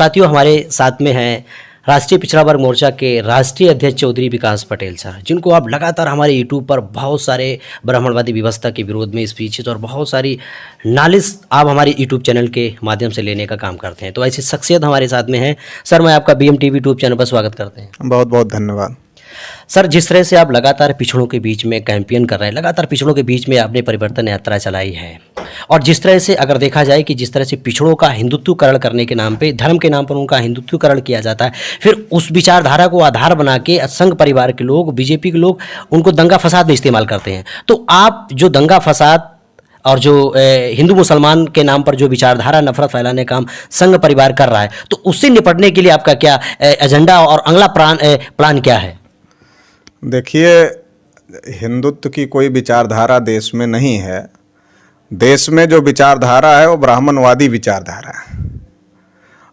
साथियों, हमारे साथ में हैं राष्ट्रीय पिछड़ा वर्ग मोर्चा के राष्ट्रीय अध्यक्ष चौधरी विकास पटेल सर, जिनको आप लगातार हमारे यूट्यूब पर बहुत सारे ब्राह्मणवादी व्यवस्था के विरोध में स्पीचेस और बहुत सारी नॉलेज आप हमारे यूट्यूब चैनल के माध्यम से लेने का काम करते हैं। तो ऐसी शख्सियत हमारे साथ में है। सर, मैं आपका BM TV यूट्यूब चैनल पर स्वागत करते हैं। बहुत बहुत धन्यवाद सर। जिस तरह से आप लगातार पिछड़ों के बीच में कैंपेन कर रहे हैं, लगातार पिछड़ों के बीच में आपने परिवर्तन यात्रा चलाई है, और जिस तरह से अगर देखा जाए कि जिस तरह से पिछड़ों का हिंदुत्वकरण करने के नाम पे, धर्म के नाम पर उनका हिंदुत्वकरण किया जाता है, फिर उस विचारधारा को आधार बना के संघ परिवार के लोग, बीजेपी के लोग उनको दंगा फसाद में इस्तेमाल करते हैं। तो आप जो दंगा फसाद और जो हिंदू मुसलमान के नाम पर जो विचारधारा, नफरत फैलाने का काम संघ परिवार कर रहा है, तो उससे निपटने के लिए आपका क्या एजेंडा और अगला प्लान क्या है? देखिए, हिंदुत्व की कोई विचारधारा देश में नहीं है। देश में जो विचारधारा है वो ब्राह्मणवादी विचारधारा है,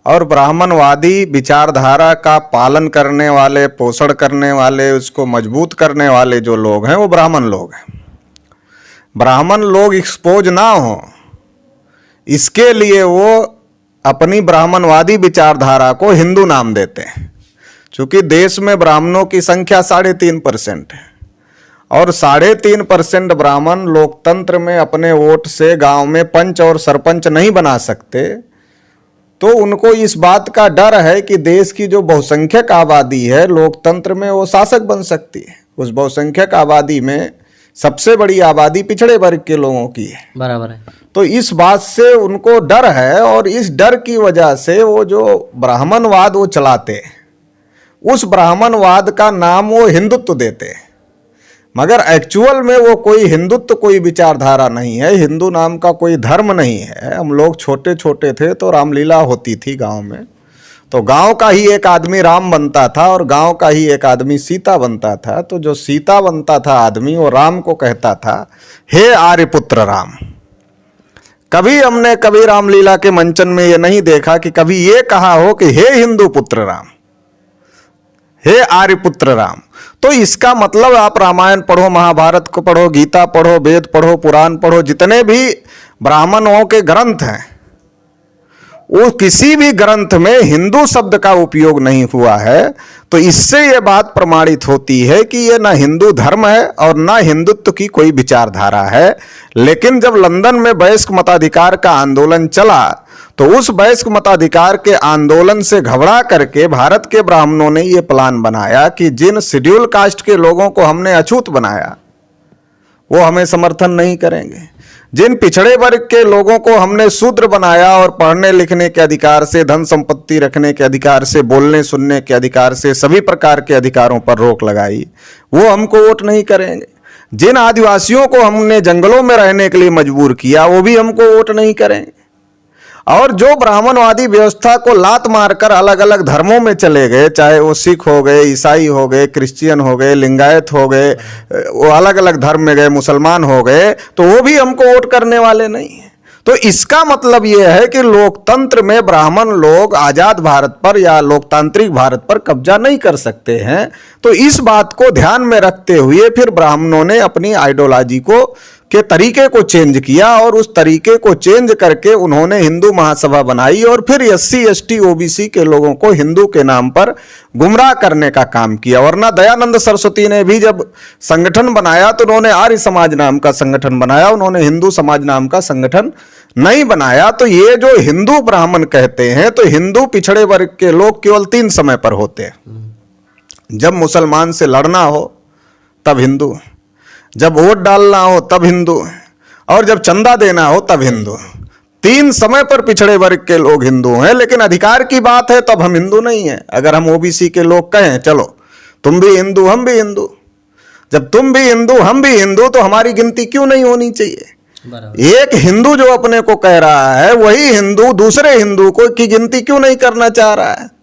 और ब्राह्मणवादी विचारधारा का पालन करने वाले, पोषण करने वाले, उसको मजबूत करने वाले जो लोग हैं वो ब्राह्मण लोग हैं। ब्राह्मण लोग एक्सपोज ना हो, इसके लिए वो अपनी ब्राह्मणवादी विचारधारा को हिंदू नाम देते हैं। चूँकि देश में ब्राह्मणों की संख्या 3.5% है, और 3.5% ब्राह्मण लोकतंत्र में अपने वोट से गांव में पंच और सरपंच नहीं बना सकते, तो उनको इस बात का डर है कि देश की जो बहुसंख्यक आबादी है लोकतंत्र में वो शासक बन सकती है। उस बहुसंख्यक आबादी में सबसे बड़ी आबादी पिछड़े वर्ग के लोगों की है। बराबर है। तो इस बात से उनको डर है, और इस डर की वजह से वो जो ब्राह्मणवाद वो चलाते हैं, उस ब्राह्मणवाद का नाम वो हिंदुत्व देते हैं, मगर एक्चुअल में वो कोई हिंदुत्व, कोई विचारधारा नहीं है। हिंदू नाम का कोई धर्म नहीं है। हम लोग छोटे छोटे थे तो रामलीला होती थी गांव में, तो गांव का ही एक आदमी राम बनता था और गांव का ही एक आदमी सीता बनता था। तो जो सीता बनता था आदमी, वो राम को कहता था, हे आर्यपुत्र राम। कभी रामलीला के मंचन में ये नहीं देखा कि कभी ये कहा हो कि हे हिंदू पुत्र राम, हे आर्यपुत्र राम। तो इसका मतलब आप रामायण पढ़ो, महाभारत को पढ़ो, गीता पढ़ो, वेद पढ़ो, पुराण पढ़ो, जितने भी ब्राह्मणों के ग्रंथ हैं, वो किसी भी ग्रंथ में हिंदू शब्द का उपयोग नहीं हुआ है। तो इससे ये बात प्रमाणित होती है कि ये ना हिंदू धर्म है और ना हिंदुत्व की कोई विचारधारा है। लेकिन जब लंदन में वयस्क मताधिकार का आंदोलन चला, तो उस वयस्क मताधिकार के आंदोलन से घबरा करके भारत के ब्राह्मणों ने ये प्लान बनाया कि जिन शेड्यूल कास्ट के लोगों को हमने अछूत बनाया वो हमें समर्थन नहीं करेंगे, जिन पिछड़े वर्ग के लोगों को हमने शूद्र बनाया और पढ़ने लिखने के अधिकार से, धन संपत्ति रखने के अधिकार से, बोलने सुनने के अधिकार से, सभी प्रकार के अधिकारों पर रोक लगाई, वो हमको वोट नहीं करेंगे। जिन आदिवासियों को हमने जंगलों में रहने के लिए मजबूर किया, वो भी हमको वोट नहीं करेंगे। और जो ब्राह्मणवादी व्यवस्था को लात मारकर अलग अलग धर्मों में चले गए, चाहे वो सिख हो गए, ईसाई हो गए, क्रिश्चियन हो गए, लिंगायत हो गए, वो अलग अलग धर्म में गए, मुसलमान हो गए, तो वो भी हमको वोट करने वाले नहीं हैं। तो इसका मतलब ये है कि लोकतंत्र में ब्राह्मण लोग आज़ाद भारत पर या लोकतांत्रिक भारत पर कब्जा नहीं कर सकते हैं। तो इस बात को ध्यान में रखते हुए फिर ब्राह्मणों ने अपनी आइडियोलॉजी को के तरीके को चेंज किया, और उस तरीके को चेंज करके उन्होंने हिंदू महासभा बनाई, और फिर SC ST OBC के लोगों को हिंदू के नाम पर गुमराह करने का काम किया। वरना दयानंद सरस्वती ने भी जब संगठन बनाया तो उन्होंने आर्य समाज नाम का संगठन बनाया, उन्होंने हिंदू समाज नाम का संगठन नहीं बनाया। तो ये जो हिंदू ब्राह्मण कहते हैं, तो हिंदू पिछड़े वर्ग के लोग केवल 3 समय पर होते हैं। जब मुसलमान से लड़ना हो तब हिंदू, जब वोट डालना हो तब हिंदू, और जब चंदा देना हो तब हिंदू। 3 समय पर पिछड़े वर्ग के लोग हिंदू हैं। लेकिन अधिकार की बात है तब हम हिंदू नहीं हैं। अगर हम OBC के लोग कहें चलो तुम भी हिंदू हम भी हिंदू, जब तुम भी हिंदू हम भी हिंदू, तो हमारी गिनती क्यों नहीं होनी चाहिए? एक हिंदू जो अपने को कह रहा है, वही हिंदू दूसरे हिंदू को की गिनती क्यों नहीं करना चाह रहा है?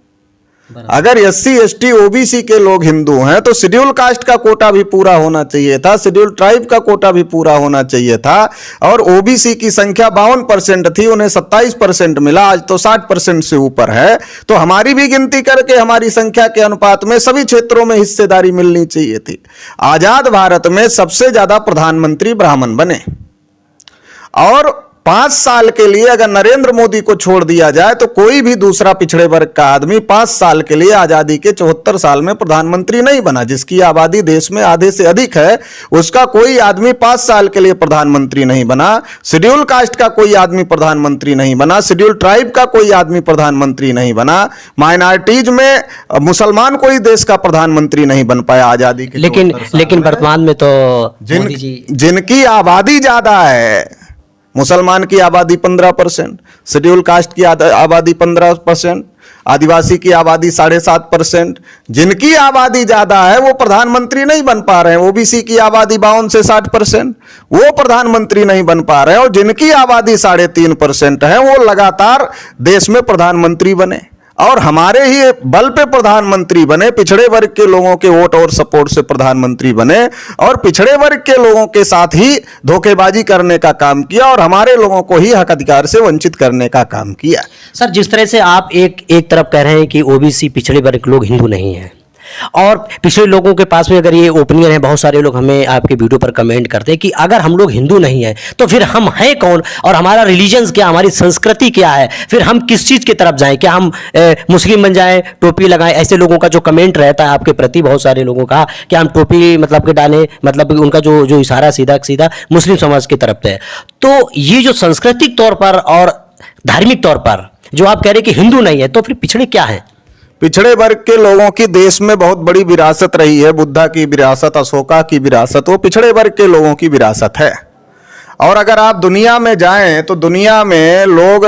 अगर SC ST OBC के लोग हिंदू हैं तो शेड्यूल कास्ट का कोटा भी पूरा होना चाहिए था, शेड्यूल ट्राइब का कोटा भी पूरा होना चाहिए था। और OBC की संख्या 52% थी, उन्हें 27% मिला, आज तो 60% से ऊपर है। तो हमारी भी गिनती करके हमारी संख्या के अनुपात में सभी क्षेत्रों में हिस्सेदारी मिलनी चाहिए थी। आजाद भारत में सबसे ज्यादा प्रधानमंत्री ब्राह्मण बने, और 5 साल के लिए अगर नरेंद्र मोदी को छोड़ दिया जाए तो कोई भी दूसरा पिछड़े वर्ग का आदमी 5 साल के लिए आजादी के 74 साल में प्रधानमंत्री नहीं बना। जिसकी आबादी देश में आधे से अधिक है, उसका कोई आदमी 5 साल के लिए प्रधानमंत्री नहीं बना। शेड्यूल कास्ट का कोई आदमी प्रधानमंत्री नहीं बना, शेड्यूल ट्राइब का कोई आदमी प्रधानमंत्री नहीं बना, माइनॉरिटीज में मुसलमान कोई देश का प्रधानमंत्री नहीं बन पाया आजादी के। लेकिन वर्तमान में तो मोदी जी जिनकी आबादी ज्यादा है, मुसलमान की आबादी 15%, शेड्यूल कास्ट की आबादी 15%, आदिवासी की आबादी 7.5%, जिनकी आबादी ज्यादा है वो प्रधानमंत्री नहीं बन पा रहे हैं। ओबीसी की आबादी 52 से 60%, वो प्रधानमंत्री नहीं बन पा रहे हैं। और जिनकी आबादी 3.5% है वो लगातार देश में प्रधानमंत्री बने और हमारे ही बल पे प्रधानमंत्री बने। पिछड़े वर्ग के लोगों के वोट और सपोर्ट से प्रधानमंत्री बने और पिछड़े वर्ग के लोगों के साथ ही धोखेबाजी करने का काम किया और हमारे लोगों को ही हक अधिकार से वंचित करने का काम किया। सर, जिस तरह से आप एक तरफ कह रहे हैं कि ओबीसी पिछड़े वर्ग के लोग हिंदू नहीं हैं और पिछड़े लोगों के पास में अगर ये ओपिनियन है, बहुत सारे लोग हमें आपके वीडियो पर कमेंट करते हैं कि अगर हम लोग हिंदू नहीं हैं तो फिर हम हैं कौन और हमारा रिलीजन्स क्या, हमारी संस्कृति क्या है, फिर हम किस चीज़ की तरफ जाएं? क्या हम मुस्लिम बन जाएं, टोपी लगाएं? ऐसे लोगों का जो कमेंट रहता है आपके प्रति, बहुत सारे लोगों का, कि हम टोपी मतलब के डालें, मतलब उनका जो इशारा सीधा सीधा मुस्लिम समाज की तरफ है। तो ये जो सांस्कृतिक तौर पर और धार्मिक तौर पर जो आप कह रहे हैं कि हिंदू नहीं है, तो फिर पिछड़े क्या है? पिछड़े वर्ग के लोगों की देश में बहुत बड़ी विरासत रही है। बुद्धा की विरासत, अशोका की विरासत, वो पिछड़े वर्ग के लोगों की विरासत है। और अगर आप दुनिया में जाएं तो दुनिया में लोग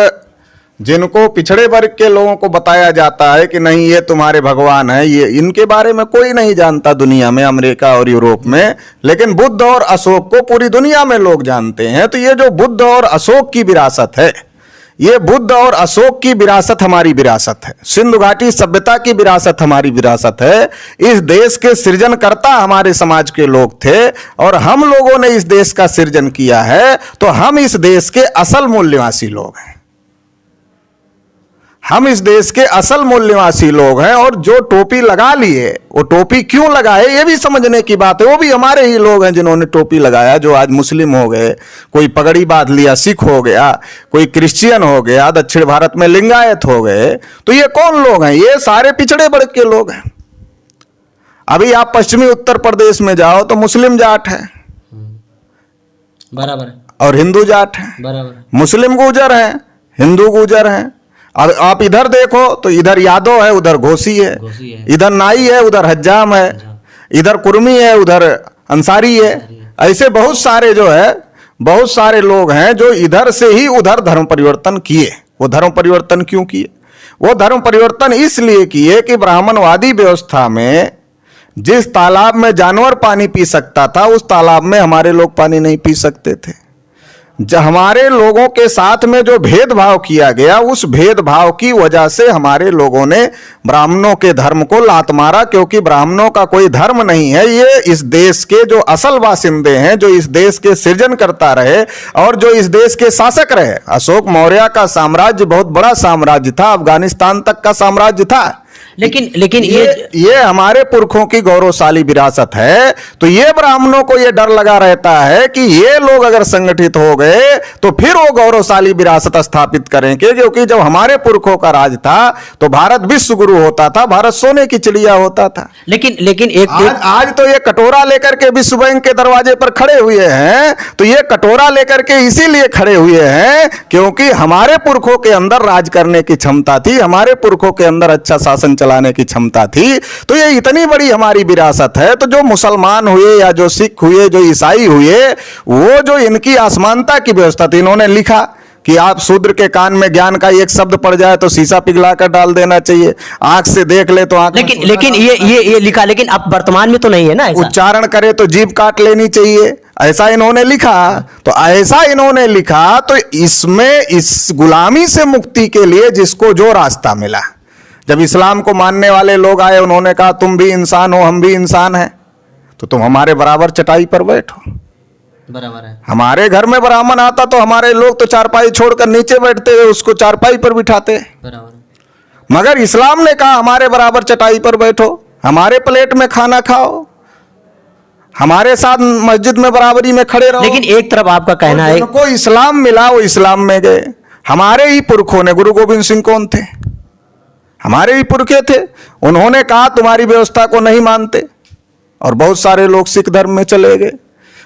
जिनको पिछड़े वर्ग के लोगों को बताया जाता है कि नहीं ये तुम्हारे भगवान है, ये इनके बारे में कोई नहीं जानता दुनिया में, अमेरिका और यूरोप में। लेकिन बुद्ध और अशोक को पूरी दुनिया में लोग जानते हैं। तो ये जो बुद्ध और अशोक की विरासत है, ये बुद्ध और अशोक की विरासत हमारी विरासत है। सिंधु घाटी सभ्यता की विरासत हमारी विरासत है। इस देश के सृजनकर्ता हमारे समाज के लोग थे और हम लोगों ने इस देश का सृजन किया है। तो हम इस देश के असल मूल्यवासी लोग हैं। हम इस देश के असल मूल्यवासी लोग हैं। और जो टोपी लगा लिए, वो टोपी क्यों लगाए ये भी समझने की बात है। वो भी हमारे ही लोग हैं जिन्होंने टोपी लगाया, जो आज मुस्लिम हो गए, कोई पगड़ी बांध लिया सिख हो गया, कोई क्रिश्चियन हो गया, दक्षिण भारत में लिंगायत हो गए। तो ये कौन लोग हैं? ये सारे पिछड़े वर्ग के लोग हैं। अभी आप पश्चिमी उत्तर प्रदेश में जाओ तो मुस्लिम जाट है बराबर, और हिंदू जाट है बराबर, मुस्लिम गुजर है, हिंदू गुजर है। अब आप इधर देखो तो इधर यादव है, उधर घोसी है, इधर नाई है, उधर हज्जाम है, इधर कुर्मी है, उधर अंसारी है। ऐसे बहुत सारे जो है, बहुत सारे लोग हैं जो इधर से ही उधर धर्म परिवर्तन किए। वो धर्म परिवर्तन क्यों किए? वो धर्म परिवर्तन इसलिए किए कि ब्राह्मणवादी व्यवस्था में जिस तालाब में जानवर पानी पी सकता था, उस तालाब में हमारे लोग पानी नहीं पी सकते थे। हमारे लोगों के साथ में जो भेदभाव किया गया, उस भेदभाव की वजह से हमारे लोगों ने ब्राह्मणों के धर्म को लात मारा। क्योंकि ब्राह्मणों का कोई धर्म नहीं है, ये इस देश के जो असल बासिंदे हैं, जो इस देश के सृजन करता रहे और जो इस देश के शासक रहे। अशोक मौर्य का साम्राज्य बहुत बड़ा साम्राज्य था, अफगानिस्तान तक का साम्राज्य था। लेकिन ये हमारे पुरखों की गौरवशाली विरासत है। तो ये ब्राह्मणों को ये डर लगा रहता है कि ये लोग अगर संगठित हो गए तो फिर वो गौरवशाली विरासत स्थापित करेंगे। क्योंकि जब हमारे पुरखों का राज था तो भारत विश्व गुरु होता था, भारत सोने की चिड़िया होता था। लेकिन आज तो ये कटोरा लेकर के विश्व बैंक के दरवाजे पर खड़े हुए हैं। तो ये कटोरा लेकर के इसीलिए खड़े हुए हैं क्योंकि हमारे पुरखों के अंदर राज करने की क्षमता थी, हमारे पुरखों के अंदर अच्छा शासन चलाने की क्षमता थी। तो ये इतनी बड़ी हमारी विरासत है। तो जो मुसलमान हुए या जो सिख हुए, जो ईसाई हुए, वो जो इनकी आसमानता की व्यवस्था थी, इन्होंने लिखा कि आप शूद्र के कान में ज्ञान का एक शब्द पड़ जाए तो शीशा पिघला कर डाल देना चाहिए, आंख से देख ले तो आंख। लेकिन ये लिखा, लेकिन अब वर्तमान में तो नहीं है ना ऐसा। उच्चारण करे तो जीभ काट लेनी चाहिए, ऐसा इन्होंने लिखा। तो ऐसा इन्होंने लिखा तो इसमें इस गुलामी से मुक्ति के लिए जिसको जो रास्ता मिला, जब इस्लाम को मानने वाले लोग आए, उन्होंने कहा तुम भी इंसान हो, हम भी इंसान हैं, तो तुम हमारे बराबर चटाई पर बैठो। बराबर है। हमारे घर में ब्राह्मण आता तो हमारे लोग तो चारपाई छोड़कर नीचे बैठते हुए उसको चारपाई पर बिठाते। बराबर। मगर इस्लाम ने कहा हमारे बराबर चटाई पर बैठो, हमारे प्लेट में खाना खाओ, हमारे साथ मस्जिद में बराबरी में खड़े रहो। लेकिन एक तरफ आपका कहना है, जिनको इस्लाम मिला वो इस्लाम में गए। हमारे ही पुरखों ने, गुरु गोविंद सिंह कौन थे? हमारे ही पुरखे थे। उन्होंने कहा तुम्हारी व्यवस्था को नहीं मानते, और बहुत सारे लोग सिख धर्म में चले गए।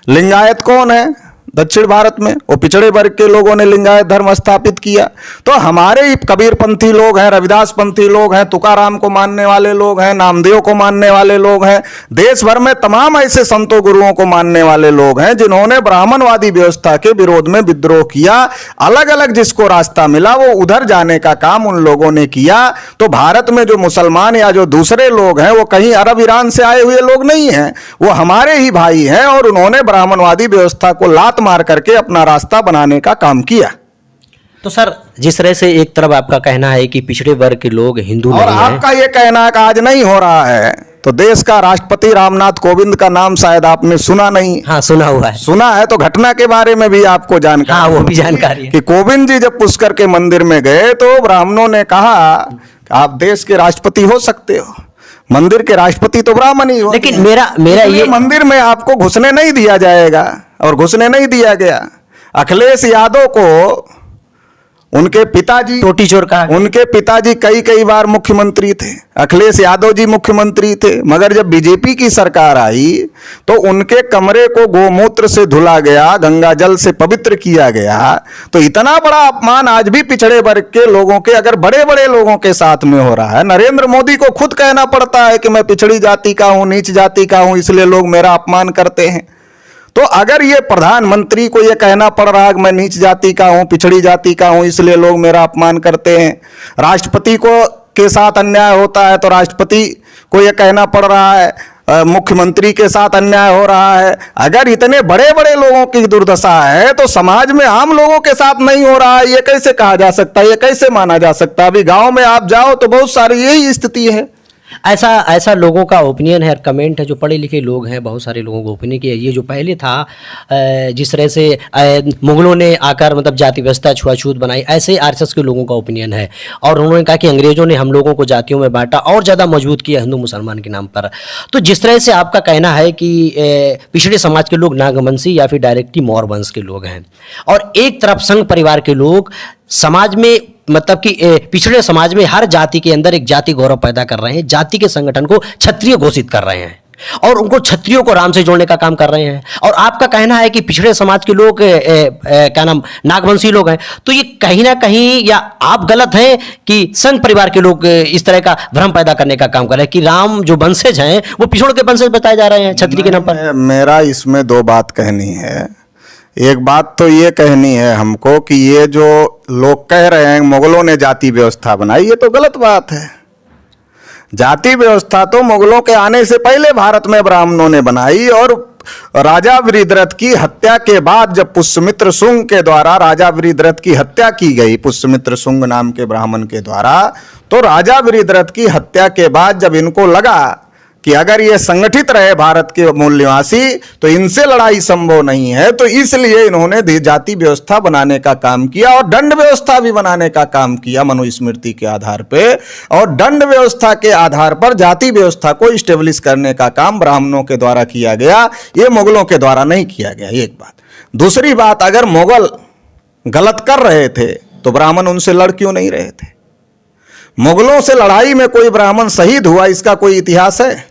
लिंगायत कौन है दक्षिण भारत में? वो पिछड़े वर्ग के लोगों ने लिंगायत धर्म स्थापित किया। तो हमारे ही कबीरपंथी लोग हैं, रविदास पंथी लोग हैं, तुकाराम को मानने वाले लोग हैं, नामदेव को मानने वाले लोग हैं, देश भर में तमाम ऐसे संतों गुरुओं को मानने वाले लोग हैं जिन्होंने ब्राह्मणवादी व्यवस्था के विरोध में विद्रोह किया। अलग अलग जिसको रास्ता मिला वो उधर जाने का काम उन लोगों ने किया। तो भारत में जो मुसलमान या जो दूसरे लोग हैं वो कहीं अरब ईरान से आए हुए लोग नहीं हैं, वो हमारे ही भाई हैं, और उन्होंने ब्राह्मणवादी व्यवस्था को लात मार करके अपना रास्ता बनाने का काम किया। तो सर जिस तरह से एक तरफ आपका कहना है कि पिछड़े वर्ग के लोग हिंदू और नहीं हैं, आपका ये कहना है कि आज नहीं हो रहा है, तो देश का राष्ट्रपति रामनाथ कोविंद का नाम शायद आपने सुना नहीं। हाँ सुना हुआ है। सुना है तो घटना के बारे में भी आपको जानकारी? हाँ वो भी जानकारी है कि कोविंद जी जब पुष्कर के मंदिर में गए तो ब्राह्मणों ने कहा आप देश के राष्ट्रपति हो सकते हो, मंदिर के राष्ट्रपति तो ब्राह्मण ही हो। लेकिन मेरा ये मंदिर में आपको घुसने नहीं दिया जाएगा, और घुसने नहीं दिया गया। अखिलेश यादव को उनके पिताजी टोटी चोर का, उनके पिताजी कई बार मुख्यमंत्री थे, अखिलेश यादव जी मुख्यमंत्री थे, मगर जब बीजेपी की सरकार आई तो उनके कमरे को गोमूत्र से धुला गया, गंगा जल से पवित्र किया गया। तो इतना बड़ा अपमान आज भी पिछड़े वर्ग के लोगों के, अगर बड़े बड़े लोगों के साथ में हो रहा है। नरेंद्र मोदी को खुद कहना पड़ता है कि मैं पिछड़ी जाति का हूं, नीच जाति का हूं, इसलिए लोग मेरा अपमान करते हैं। तो अगर ये प्रधानमंत्री को ये कहना पड़ रहा है कि मैं नीच जाति का हूं, पिछड़ी जाति का हूं, इसलिए लोग मेरा अपमान करते हैं, राष्ट्रपति को के साथ अन्याय होता है तो राष्ट्रपति को ये कहना पड़ रहा है, मुख्यमंत्री के साथ अन्याय हो रहा है, अगर इतने बड़े बड़े लोगों की दुर्दशा है तो समाज में आम लोगों के साथ नहीं हो रहा है, ये कैसे कहा जा सकता है, ये कैसे माना जा सकता है? अभी गांव में आप जाओ तो बहुत सारी यही स्थिति है। ऐसा लोगों का ओपिनियन है, कमेंट है, जो पढ़े लिखे लोग हैं, बहुत सारे लोगों को ओपिनियन किया। ये जो पहले था जिस तरह से मुगलों ने आकर मतलब जाति व्यवस्था छुआछूत बनाई, ऐसे आरएसएस के लोगों का ओपिनियन है। और उन्होंने कहा कि अंग्रेजों ने हम लोगों को जातियों में बांटा और ज़्यादा मजबूत किया हिंदू मुसलमान के नाम पर। तो जिस तरह से आपका कहना है कि पिछड़े समाज के लोग नागवंशी या फिर डायरेक्टली मौर्य वंश के लोग हैं, और एक तरफ संघ परिवार के लोग समाज में मतलब कि पिछड़े समाज में हर जाति के अंदर एक जाति गौरव पैदा कर रहे हैं, जाति के संगठन को क्षत्रिय घोषित कर रहे हैं और उनको क्षत्रियों को राम से जोड़ने का काम कर रहे हैं। और आपका कहना है कि पिछड़े समाज के लोग क्या नाम नागवंशी लोग हैं। तो ये कहीं ना कहीं या आप गलत हैं कि संघ परिवार के लोग इस तरह का भ्रम पैदा करने का काम कर रहे हैं कि राम जो वंशज हैं वो पिछड़ों के वंशज बताए जा रहे हैं क्षत्रिय के नाम पर? मेरा इसमें दो बात कहनी है। एक बात तो ये कहनी है हमको कि ये जो लोग कह रहे हैं मुगलों ने जाति व्यवस्था बनाई, ये तो गलत बात है। जाति व्यवस्था तो मुगलों के आने से पहले भारत में ब्राह्मणों ने बनाई, और राजा वृषद्रथ की हत्या के बाद जब पुष्यमित्र शुंग के द्वारा राजा वृषद्रथ की हत्या की गई, पुष्यमित्र शुंग नाम के ब्राह्मण के द्वारा, तो राजा वृषद्रथ की हत्या के बाद जब इनको लगा कि अगर ये संगठित रहे भारत के मूल निवासी तो इनसे लड़ाई संभव नहीं है, तो इसलिए इन्होंने जाति व्यवस्था बनाने का काम किया और दंड व्यवस्था भी बनाने का काम किया मनुस्मृति के आधार पे। और दंड व्यवस्था के आधार पर जाति व्यवस्था को स्टेब्लिश करने का काम ब्राह्मणों के द्वारा किया गया, ये मुगलों के द्वारा नहीं किया गया। एक बात। दूसरी बात, अगर मुगल गलत कर रहे थे तो ब्राह्मण उनसे लड़ क्यों नहीं रहे थे? मुगलों से लड़ाई में कोई ब्राह्मण शहीद हुआ, इसका कोई इतिहास है?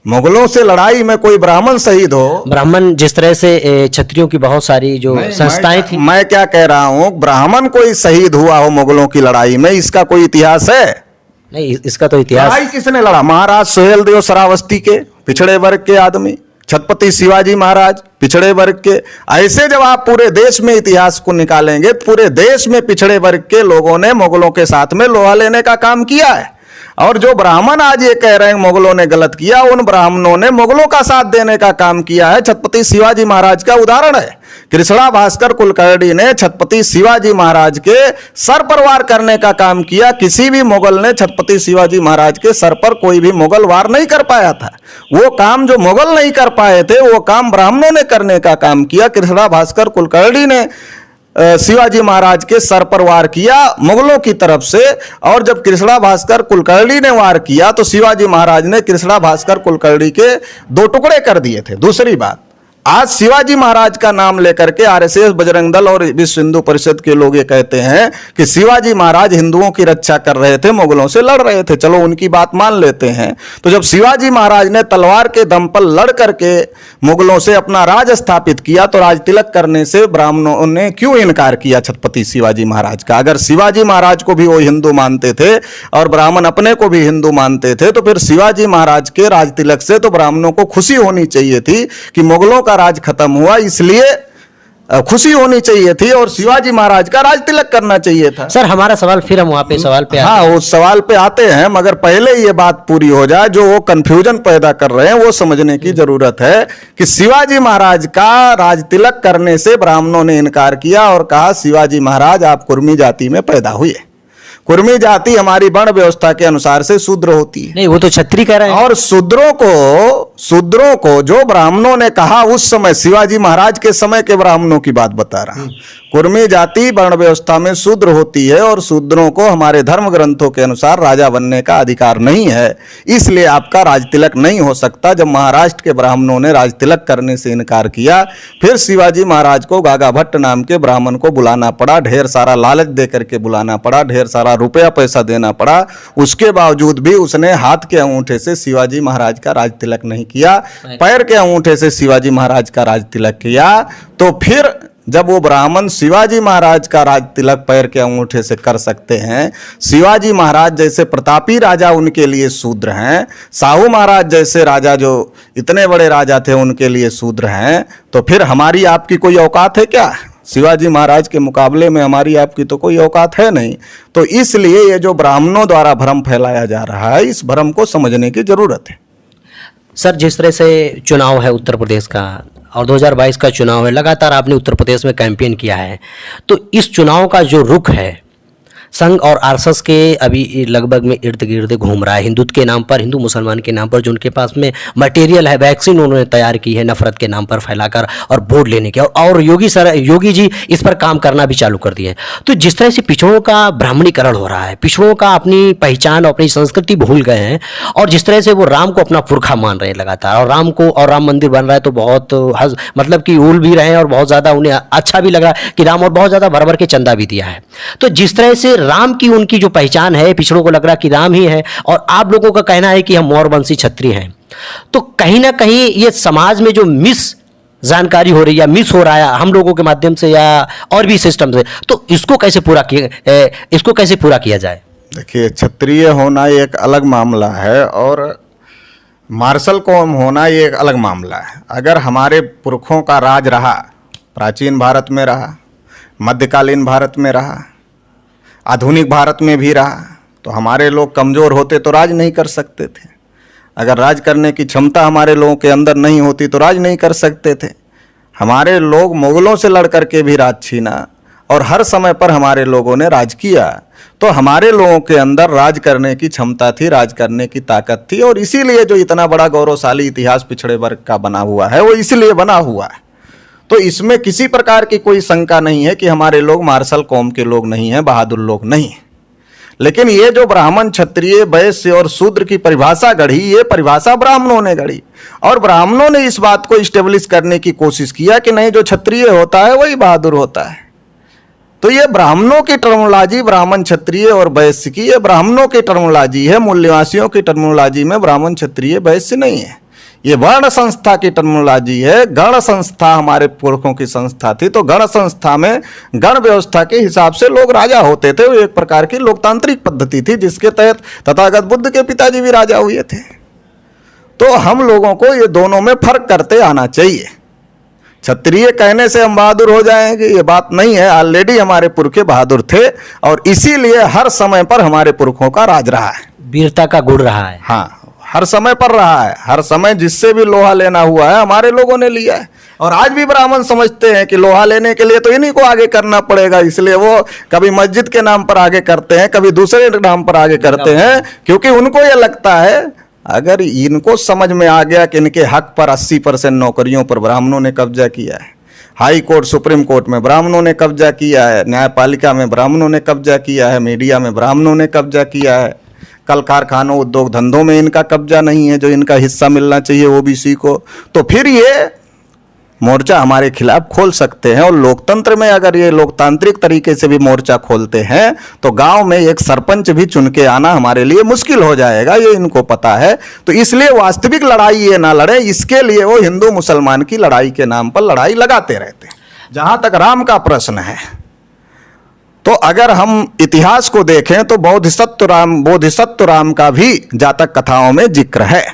मुगलों से लड़ाई में कोई ब्राह्मण शहीद हो? ब्राह्मण जिस तरह से क्षत्रियों की बहुत सारी जो संस्थाएं थी, मैं क्या कह रहा हूं, ब्राह्मण कोई शहीद हुआ हो मुगलों की लड़ाई में, इसका कोई इतिहास है? नहीं, इसका तो इतिहास। लड़ाई किसने लड़ा? महाराज सुहेलदेव श्रावस्ती के, पिछड़े वर्ग के आदमी, छत्रपति शिवाजी महाराज, पिछड़े वर्ग के। ऐसे जब आप पूरे देश में इतिहास को निकालेंगे, पूरे देश में पिछड़े वर्ग के लोगों ने मुगलों के साथ में लोहा लेने का काम किया है। और जो ब्राह्मण आज ये कह रहे हैं मुगलों ने गलत किया, उन ब्राह्मणों ने मुगलों का साथ देने का काम किया है। छत्रपति शिवाजी महाराज का उदाहरण है। कृष्णा भास्कर कुलकर्णी ने छत्रपति शिवाजी महाराज के सर पर वार करने का काम किया। किसी भी मुगल ने छत्रपति शिवाजी महाराज के सर पर कोई भी मुगल वार नहीं कर पाया था। वो काम जो मुगल नहीं कर पाए थे, वो काम ब्राह्मणों ने करने का काम किया। कृष्णा भास्कर कुलकर्णी ने शिवाजी महाराज के सर पर वार किया मुगलों की तरफ से। और जब कृष्णा भास्कर कुलकर्णी ने वार किया तो शिवाजी महाराज ने कृष्णा भास्कर कुलकर्णी के 2 टुकड़े कर दिए थे। दूसरी बात, आज शिवाजी महाराज का नाम लेकर के आरएसएस, बजरंग दल और विश्व हिंदू परिषद के लोग ये कहते हैं कि शिवाजी महाराज हिंदुओं की रक्षा कर रहे थे, मुगलों से लड़ रहे थे। चलो उनकी बात मान लेते हैं। तो जब शिवाजी महाराज ने तलवार के दम पर लड़ करके मुगलों से अपना राज स्थापित किया तो राज तिलक करने से ब्राह्मणों ने क्यों इनकार किया छत्रपति शिवाजी महाराज का? अगर शिवाजी महाराज को भी वो हिंदू मानते थे और ब्राह्मण अपने को भी हिंदू मानते थे तो फिर शिवाजी महाराज के राज तिलक से तो ब्राह्मणों को खुशी होनी चाहिए थी कि मुगलों का राज खत्म हुआ, इसलिए खुशी होनी चाहिए थी और शिवाजी महाराज का राज तिलक करना चाहिए था। सर हमारा सवाल, फिर हम वहां पे सवाल पे हाँ, उस सवाल पे आते हैं, मगर पहले ये बात पूरी हो जाए। जो वो कंफ्यूजन पैदा कर रहे हैं वो समझने की जरूरत है कि शिवाजी महाराज का राज तिलक करने से ब्राह्मणों ने इनकार किया और कहा शिवाजी महाराज आप कुर्मी जाति में पैदा हुए। कुर्मी जाति हमारी वर्ण व्यवस्था के अनुसार से शूद्र होती है। नहीं, वो तो क्षत्रिय कह रहे हैं। और शूद्रों को जो ब्राह्मणों ने कहा उस समय, शिवाजी महाराज के समय के ब्राह्मणों की बात बता रहा हूं, कुर्मी जाति वर्ण व्यवस्था में शूद्र होती है और शूद्रों को हमारे धर्म ग्रंथों के अनुसार राजा बनने का अधिकार नहीं है, इसलिए आपका राज तिलक नहीं हो सकता। जब महाराष्ट्र के ब्राह्मणों ने राज तिलक करने से इनकार किया, फिर शिवाजी महाराज को गागा भट्ट नाम के ब्राह्मण को बुलाना पड़ा, ढेर सारा लालच दे करके बुलाना पड़ा, ढेर सारा रुपया पैसा देना पड़ा। उसके बावजूद भी उसने हाथ के अंगूठे से शिवाजी महाराज का राज तिलक नहीं किया, पैर के अंगूठे से शिवाजी महाराज का राज तिलक किया। तो फिर जब वो ब्राह्मण शिवाजी महाराज का राज तिलक पैर के अंगूठे से कर सकते हैं, शिवाजी महाराज जैसे प्रतापी राजा उनके लिए शूद्र हैं, साहू महाराज जैसे राजा जो इतने बड़े राजा थे उनके लिए शूद्र हैं, तो फिर हमारी आपकी कोई औकात है क्या? शिवाजी महाराज के मुकाबले में हमारी आपकी तो कोई औकात है नहीं। तो इसलिए ये जो ब्राह्मणों द्वारा भ्रम फैलाया जा रहा है, इस भ्रम को समझने की जरूरत है। सर जिस तरह से चुनाव है उत्तर प्रदेश का और 2022 का चुनाव है, लगातार आपने उत्तर प्रदेश में कैंपेन किया है, तो इस चुनाव का जो रुख है संघ और आरएसएस के अभी लगभग में इर्द गिर्द घूम रहा है, हिंदुत्व के नाम पर, हिंदू मुसलमान के नाम पर जो उनके पास में मटेरियल है, वैक्सीन उन्होंने तैयार की है नफरत के नाम पर फैलाकर और वोट लेने के, और योगी जी इस पर काम करना भी चालू कर दिए। तो जिस तरह से पिछड़ों का ब्राह्मणीकरण हो रहा है, पिछड़ों का अपनी पहचान अपनी संस्कृति भूल गए हैं, और जिस तरह से वो राम को अपना पुरखा मान रहे हैं लगातार, और राम को और राम मंदिर बन रहा है तो बहुत मतलब कि उल भी रहे हैं और बहुत ज़्यादा उन्हें अच्छा भी लगा कि राम, और बहुत ज़्यादा भर भर के चंदा भी दिया है। तो जिस तरह से राम की उनकी जो पहचान है, पिछड़ों को लग रहा कि राम ही है, और आप लोगों का कहना है कि हम मौर्यवंशी क्षत्रिय हैं, तो कहीं ना कहीं ये समाज में जो मिस जानकारी हो रही है, मिस हो रहा है हम लोगों के माध्यम से या और भी सिस्टम से, तो इसको कैसे पूरा किया जाए? देखिए, क्षत्रिय होना ये एक अलग मामला है और मार्शल कौम होना ये एक अलग मामला है। अगर हमारे पुरखों का राज रहा, प्राचीन भारत में रहा, मध्यकालीन भारत में रहा, आधुनिक भारत में भी रहा, तो हमारे लोग कमज़ोर होते तो राज नहीं कर सकते थे। अगर राज करने की क्षमता हमारे लोगों के अंदर नहीं होती तो राज नहीं कर सकते थे। हमारे लोग मुगलों से लड़ करके भी राज छीना और हर समय पर हमारे लोगों ने राज किया, तो हमारे लोगों के अंदर राज करने की क्षमता थी, राज करने की ताकत थी, और इसीलिए जो इतना बड़ा गौरवशाली इतिहास पिछड़े वर्ग का बना हुआ है वो इसलिए बना हुआ है। तो इसमें किसी प्रकार की कोई शंका नहीं है कि हमारे लोग मार्शल कौम के लोग नहीं हैं, बहादुर लोग नहीं हैं। लेकिन ये जो ब्राह्मण, क्षत्रिय, वैश्य और शूद्र की परिभाषा गढ़ी, ये परिभाषा ब्राह्मणों ने गढ़ी, और ब्राह्मणों ने इस बात को इस्टेब्लिश करने की कोशिश किया कि नहीं, जो क्षत्रिय होता है वही बहादुर होता है। तो ये ब्राह्मणों की टर्मोलॉजी, ब्राह्मण, क्षत्रिय और वैश्य की, ये ब्राह्मणों की टर्मोलॉजी है। मूल्यवासियों की टर्मोलॉजी में ब्राह्मण, क्षत्रिय, वैश्य नहीं है। ये वर्ण संस्था की टर्मोलॉजी है। गण संस्था हमारे पुरखों की संस्था थी, तो गण संस्था में गण व्यवस्था के हिसाब से लोग राजा होते थे। वो एक प्रकार की लोकतांत्रिक पद्धति थी जिसके तहत तथागत बुद्ध के पिताजी भी राजा हुए थे। तो हम लोगों को ये दोनों में फर्क करते आना चाहिए। क्षत्रिय कहने से हम बहादुर हो जाएंगे ये बात नहीं है। ऑलरेडी हमारे पुरखे बहादुर थे और इसीलिए हर समय पर हमारे पुरखों का राज रहा है, वीरता का गुण रहा है। हाँ, हर समय पर रहा है। हर समय जिससे भी लोहा लेना हुआ है हमारे लोगों ने लिया है। और आज भी ब्राह्मण समझते हैं कि लोहा लेने के लिए तो इन्हीं को आगे करना पड़ेगा, इसलिए वो कभी मस्जिद के नाम पर आगे करते हैं, कभी दूसरे नाम पर आगे करते हैं, क्योंकि उनको ये लगता है अगर इनको समझ में आ गया कि इनके हक पर 80% नौकरियों पर ब्राह्मणों ने कब्जा किया है, हाई कोर्ट सुप्रीम कोर्ट में ब्राह्मणों ने कब्जा किया है, न्यायपालिका में ब्राह्मणों ने कब्जा किया है, मीडिया में ब्राह्मणों ने कब्जा किया है, कल कारखानों उद्योग धंधों में इनका कब्जा नहीं है जो इनका हिस्सा मिलना चाहिए ओबीसी को। तो फिर ये मोर्चा हमारे खिलाफ खोल सकते हैं। और लोकतंत्र में अगर ये लोकतांत्रिक तरीके से भी मोर्चा खोलते हैं तो गांव में एक सरपंच भी चुन के आना हमारे लिए मुश्किल हो जाएगा, ये इनको पता है। तो इसलिए वास्तविक लड़ाई ये ना लड़े, इसके लिए वो हिंदू मुसलमान की लड़ाई के नाम पर लड़ाई लगाते रहते हैं। जहां तक राम का प्रश्न है, तो अगर हम इतिहास को देखें तो बोधिसत्व राम का भी जातक कथाओं में जिक्र है।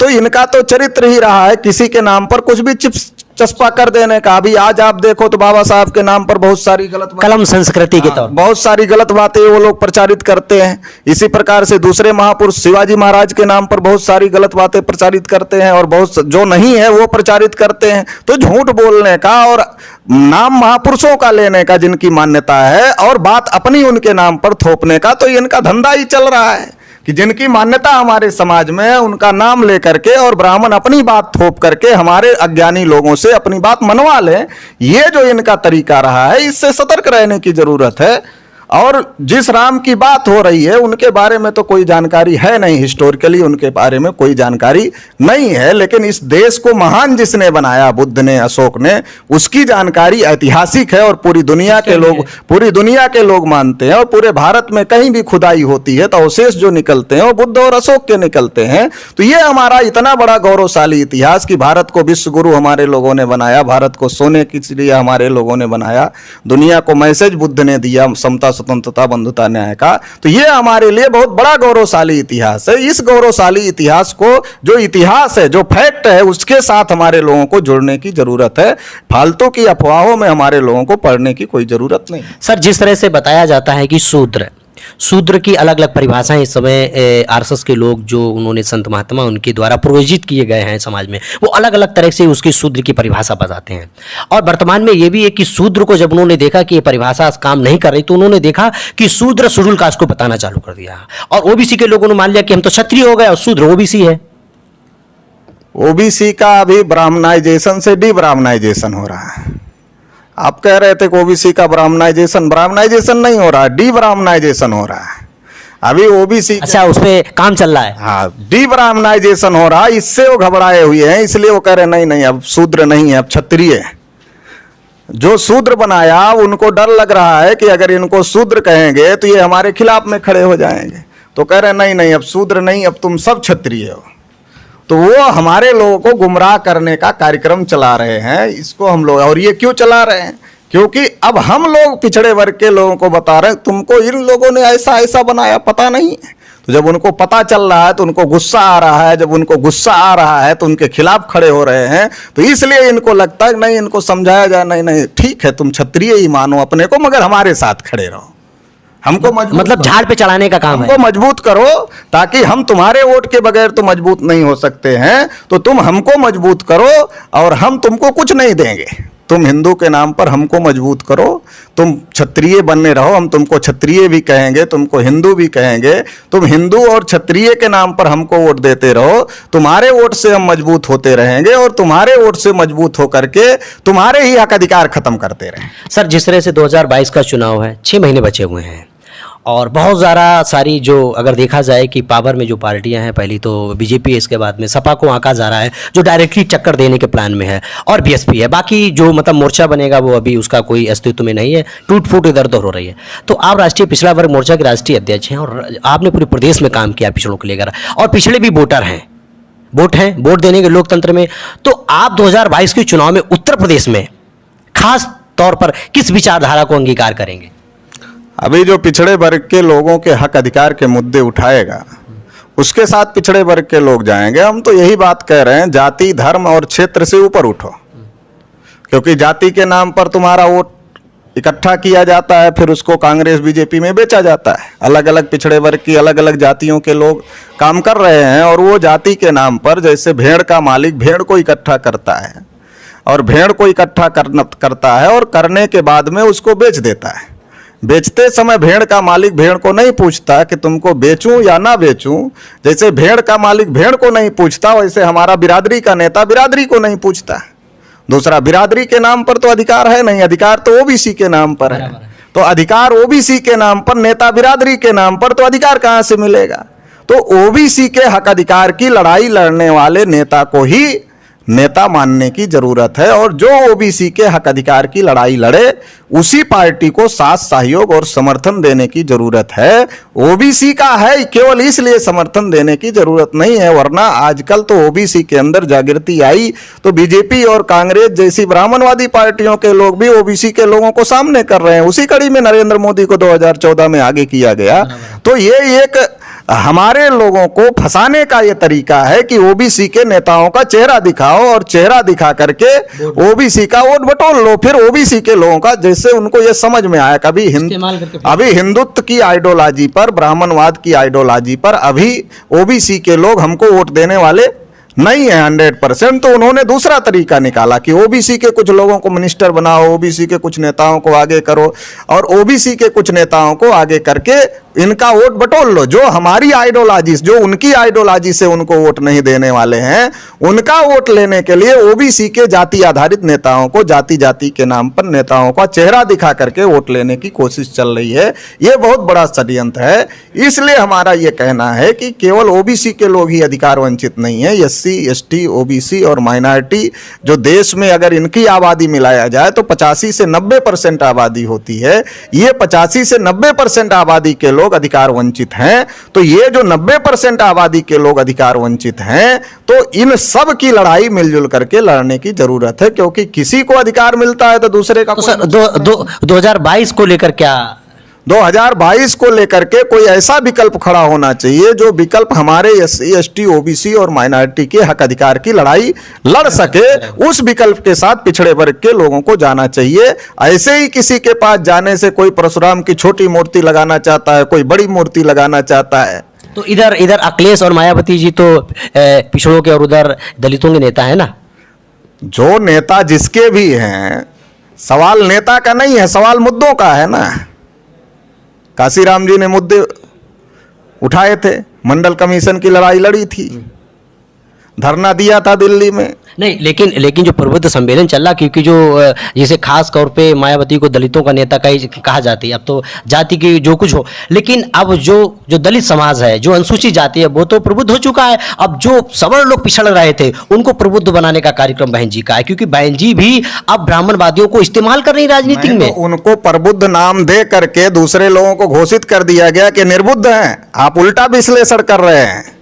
तो इनका तो चरित्र ही रहा है किसी के नाम पर कुछ भी चस्पा कर देने का। अभी आज आप देखो तो बाबा साहब के नाम पर बहुत सारी गलत कलम संस्कृति के तौर बहुत सारी गलत बातें वो लोग प्रचारित करते हैं। इसी प्रकार से दूसरे महापुरुष शिवाजी महाराज के नाम पर बहुत सारी गलत बातें प्रचारित करते हैं और बहुत जो नहीं है वो प्रचारित करते हैं। तो झूठ बोलने का और नाम महापुरुषों का लेने का जिनकी मान्यता है और बात अपनी उनके नाम पर थोपने का, तो इनका धंधा ही चल रहा है कि जिनकी मान्यता हमारे समाज में है उनका नाम लेकर के और ब्राह्मण अपनी बात थोप करके हमारे अज्ञानी लोगों से अपनी बात मनवा लें। ये जो इनका तरीका रहा है, इससे सतर्क रहने की जरूरत है। और जिस राम की बात हो रही है उनके बारे में तो कोई जानकारी है नहीं, हिस्टोरिकली उनके बारे में कोई जानकारी नहीं है। लेकिन इस देश को महान जिसने बनाया, बुद्ध ने, अशोक ने, उसकी जानकारी ऐतिहासिक है और पूरी दुनिया के लोग मानते हैं। और पूरे भारत में कहीं भी खुदाई होती है तो अवशेष जो निकलते हैं वो बुद्ध और अशोक के निकलते हैं। तो ये हमारा इतना बड़ा गौरवशाली इतिहास कि भारत को विश्व गुरु हमारे लोगों ने बनाया, भारत को सोने की चिड़िया हमारे लोगों ने बनाया, दुनिया को मैसेज बुद्ध ने दिया समता स्वतंत्रता बंधुता न्याय का। तो ये हमारे लिए बहुत बड़ा गौरवशाली इतिहास है। इस गौरवशाली इतिहास को, जो इतिहास है, जो फैक्ट है, उसके साथ हमारे लोगों को जुड़ने की जरूरत है। फालतू की अफवाहों में हमारे लोगों को पढ़ने की कोई जरूरत नहीं। सर, जिस तरह से बताया जाता है कि शूद्र की अलग अलग परिभाषाएं इस समय आरएसएस के लोग जो उन्होंने संत महात्मा उनके द्वारा प्रोजित किए गए हैं समाज में, वो अलग अलग तरह से उसकी शूद्र की परिभाषा बताते हैं। और वर्तमान में ये भी है कि शूद्र को जब उन्होंने देखा कि ये परिभाषा काम नहीं कर रही तो उन्होंने देखा कि शूद्र शेड्यूल कास्ट को बताना चालू कर दिया और ओबीसी के लोगों ने मान लिया कि हम तो क्षत्रिय हो गए और शूद्र ओबीसी है। ओबीसी का अभी ब्राह्मणाइजेशन से डी ब्राह्मणाइजेशन हो रहा है। आप कह रहे थे कि ओबीसी का ब्राह्मणाइजेशन नहीं हो रहा, डी ब्राह्मणाइजेशन हो रहा है। अभी ओबीसी, अच्छा, उस पे काम चल रहा है। हाँ, डी ब्राह्मणाइजेशन हो रहा है। इससे वो घबराए हुए हैं, इसलिए वो कह रहे नहीं नहीं अब शूद्र नहीं है, अब क्षत्रिय है। जो शूद्र बनाया उनको डर लग रहा है कि अगर इनको शूद्र कहेंगे तो ये हमारे खिलाफ में खड़े हो जाएंगे। तो कह रहे नहीं नहीं अब शूद्र नहीं, अब तुम सब क्षत्रिय हो। तो वो हमारे लोगों को गुमराह करने का कार्यक्रम चला रहे हैं। इसको हम लोग, और ये क्यों चला रहे हैं? क्योंकि अब हम लोग पिछड़े वर्ग के लोगों को बता रहे हैं तुमको इन लोगों ने ऐसा ऐसा बनाया, पता नहीं है। तो जब उनको पता चल रहा है तो उनको गुस्सा आ रहा है, जब उनको गुस्सा आ रहा है तो उनके खिलाफ खड़े हो रहे हैं। तो इसलिए इनको लगता है नहीं, इनको समझाया जाए, नहीं नहीं ठीक है तुम क्षत्रिय ही मानो अपने को, मगर हमारे साथ खड़े रहो, हमको मतलब झाड़ पे चढ़ाने का काम है, हमको मजबूत करो, ताकि हम तुम्हारे वोट के बगैर तो मजबूत नहीं हो सकते हैं। तो तुम हमको मजबूत करो और हम तुमको कुछ नहीं देंगे। तुम हिंदू के नाम पर हमको मजबूत करो, तुम क्षत्रिय बनने रहो, हम तुमको क्षत्रिय भी कहेंगे, तुमको हिंदू भी कहेंगे। तुम हिंदू और क्षत्रिय के नाम पर हमको वोट देते रहो, तुम्हारे वोट से हम मजबूत होते रहेंगे और तुम्हारे वोट से मजबूत होकर के तुम्हारे ही हक अधिकार खत्म करते रहें। सर, जिस तरह से 2022 का चुनाव है, 6 महीने बचे हुए हैं और बहुत ज़्यादा सारी जो अगर देखा जाए कि पावर में जो पार्टियां हैं, पहली तो बीजेपी है, इसके बाद में सपा को आंका जा रहा है जो डायरेक्टली टक्कर देने के प्लान में है, और बीएसपी है। बाकी जो मतलब मोर्चा बनेगा वो अभी उसका कोई अस्तित्व में नहीं है, टूट फूट इधर उधर हो रही है। तो आप राष्ट्रीय पिछड़ा वर्ग मोर्चा के राष्ट्रीय अध्यक्ष हैं और आपने पूरे प्रदेश में काम किया पिछड़ों को लेकर, और पिछड़े भी वोटर हैं, वोट देने के लोकतंत्र में। तो आप 2022 के चुनाव में उत्तर प्रदेश में खास तौर पर किस विचारधारा को अंगीकार करेंगे? अभी जो पिछड़े वर्ग के लोगों के हक अधिकार के मुद्दे उठाएगा उसके साथ पिछड़े वर्ग के लोग जाएंगे। हम तो यही बात कह रहे हैं, जाति धर्म और क्षेत्र से ऊपर उठो, क्योंकि जाति के नाम पर तुम्हारा वोट इकट्ठा किया जाता है, फिर उसको कांग्रेस बीजेपी में बेचा जाता है। अलग अलग पिछड़े वर्ग की अलग अलग जातियों के लोग काम कर रहे हैं और वो जाति के नाम पर, जैसे भेड़ का मालिक भेड़ को इकट्ठा करता है और भेड़ को इकट्ठा करता है और करने के बाद में उसको बेच देता है। बेचते समय भेड़ का मालिक भेड़ को नहीं पूछता कि तुमको बेचूं या ना बेचूं। जैसे भेड़ का मालिक भेड़ को नहीं पूछता, वैसे हमारा बिरादरी का नेता बिरादरी को नहीं पूछता। दूसरा बिरादरी के नाम पर तो अधिकार है नहीं, अधिकार तो ओबीसी के नाम पर है। तो अधिकार ओबीसी के नाम पर, नेता बिरादरी के नाम पर, तो अधिकार कहां से मिलेगा? तो ओबीसी के हक अधिकार की लड़ाई लड़ने वाले नेता को ही नेता मानने की जरूरत है, और जो ओबीसी के हक अधिकार की लड़ाई लड़े उसी पार्टी को साथ सहयोग और समर्थन देने की जरूरत है। ओबीसी का है केवल इसलिए समर्थन देने की जरूरत नहीं है, वरना आजकल तो ओबीसी के अंदर जागृति आई तो बीजेपी और कांग्रेस जैसी ब्राह्मणवादी पार्टियों के लोग भी ओबीसी के लोगों को सामने कर रहे हैं। उसी कड़ी में नरेंद्र मोदी को 2014 में आगे किया गया। तो ये एक हमारे लोगों को फंसाने का ये तरीका है कि ओबीसी के नेताओं का चेहरा दिखाओ और चेहरा दिखा करके ओबीसी का वोट बटोर लो। फिर ओबीसी के लोगों का, जैसे उनको ये समझ में आया, अभी हिंदुत्व की आइडियोलॉजी पर, ब्राह्मणवाद की आइडियोलॉजी पर अभी ओबीसी के लोग हमको वोट देने वाले नहीं है 100%। तो उन्होंने दूसरा तरीका निकाला कि ओबीसी के कुछ लोगों को मिनिस्टर बनाओ, ओबीसी के कुछ नेताओं को आगे करो, और ओबीसी के कुछ नेताओं को आगे करके इनका वोट बटोर लो। जो हमारी आइडियोलॉजी, जो उनकी आइडियोलॉजी से उनको वोट नहीं देने वाले हैं, उनका वोट लेने के लिए ओबीसी के जाति आधारित नेताओं को, जाति जाति के नाम पर नेताओं का चेहरा दिखा करके वोट लेने की कोशिश चल रही है। ये बहुत बड़ा षड्यंत्र है। इसलिए हमारा ये कहना है कि केवल ओबीसी के लोग ही अधिकार वंचित नहीं है, एससी, एसटी, ओबीसी और माइनॉरिटी, जो देश में अगर इनकी आबादी मिलाया जाए तो 85 से 90% आबादी होती है। ये 85 से 90% आबादी के लोग अधिकार वंचित हैं। तो ये जो 90% आबादी के लोग अधिकार वंचित हैं, तो इन सब की लड़ाई मिलजुल करके लड़ने की जरूरत है, क्योंकि किसी को अधिकार मिलता है तो दूसरे का। तो सर 2022 को लेकर क्या, 2022 को लेकर के कोई ऐसा विकल्प खड़ा होना चाहिए जो विकल्प हमारे एससी, एसटी, ओबीसी और माइनॉरिटी के हक अधिकार की लड़ाई लड़ सके। उस विकल्प के साथ पिछड़े वर्ग के लोगों को जाना चाहिए। ऐसे ही किसी के पास जाने से कोई परशुराम की छोटी मूर्ति लगाना चाहता है, कोई बड़ी मूर्ति लगाना चाहता है। तो इधर अखिलेश और मायावती जी तो पिछड़ों के और उधर दलितों के नेता है ना। जो नेता जिसके भी हैं, सवाल नेता का नहीं है, सवाल मुद्दों का है ना। काशीराम जी ने मुद्दे उठाए थे, मंडल कमीशन की लड़ाई लड़ी थी, धरना दिया था दिल्ली में। नहीं, लेकिन जो प्रबुद्ध सम्मेलन चल रहा, क्योंकि जो जैसे खास तौर पे मायावती को दलितों का नेता कहा जाती है, अब तो जाति की जो कुछ हो, लेकिन अब जो दलित समाज है, जो अनुसूचित जाति है, वो तो प्रबुद्ध हो चुका है। अब जो सवर्ण लोग पिछड़ रहे थे उनको प्रबुद्ध बनाने का कार्यक्रम बहन जी का है, क्योंकि बहन जी भी अब ब्राह्मणवादियों को इस्तेमाल कर रही राजनीति में। तो उनको प्रबुद्ध नाम दे करके दूसरे लोगों को घोषित कर दिया गया कि निर्बुद्ध हैं। आप उल्टा विश्लेषण कर रहे हैं।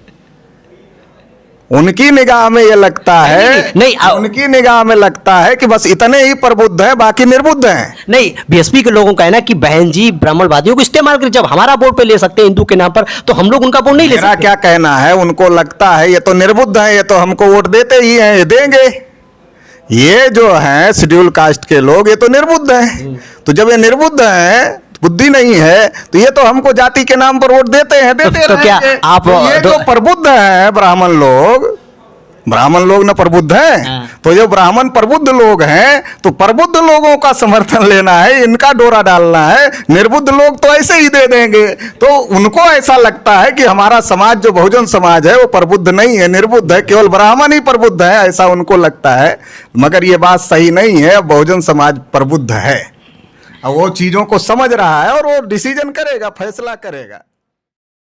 उनकी निगाह में ये लगता है, उनकी निगाह में लगता है कि बस इतने ही प्रबुद्ध हैं, बाकी निर्बुद्ध हैं। नहीं, बीएसपी के लोगों का है ना कि बहन जी ब्राह्मणवादियों को इस्तेमाल कर, जब हमारा वोट पे ले सकते हैं हिंदू के नाम पर, तो हम लोग उनका वोट नहीं ले सकते। मेरा क्या कहना है, उनको लगता है ये तो निर्बुद्ध हैं, ये तो हमको वोट देते ही हैं, ये देंगे। ये जो है शेड्यूल कास्ट के लोग, ये तो निर्बुद्ध हैं। तो जब ये निर्बुद्ध हैं, बुद्धि नहीं है, तो ये तो हमको जाति के नाम पर वोट देते हैं, देते तो क्या आप ये जो प्रबुद्ध हैं ब्राह्मण लोग न प्रबुद्ध हैं। तो जो ब्राह्मण प्रबुद्ध लोग हैं, तो प्रबुद्ध लोगों का समर्थन लेना है, इनका डोरा डालना है। निर्बुद्ध लोग तो ऐसे ही दे देंगे। तो उनको ऐसा लगता है कि हमारा समाज जो बहुजन समाज है वो प्रबुद्ध नहीं है, निर्बुद्ध है, केवल ब्राह्मण ही प्रबुद्ध है, ऐसा उनको लगता है। मगर ये बात सही नहीं है। बहुजन समाज प्रबुद्ध है, वो चीजों को समझ रहा है और वो डिसीजन करेगा, फैसला करेगा।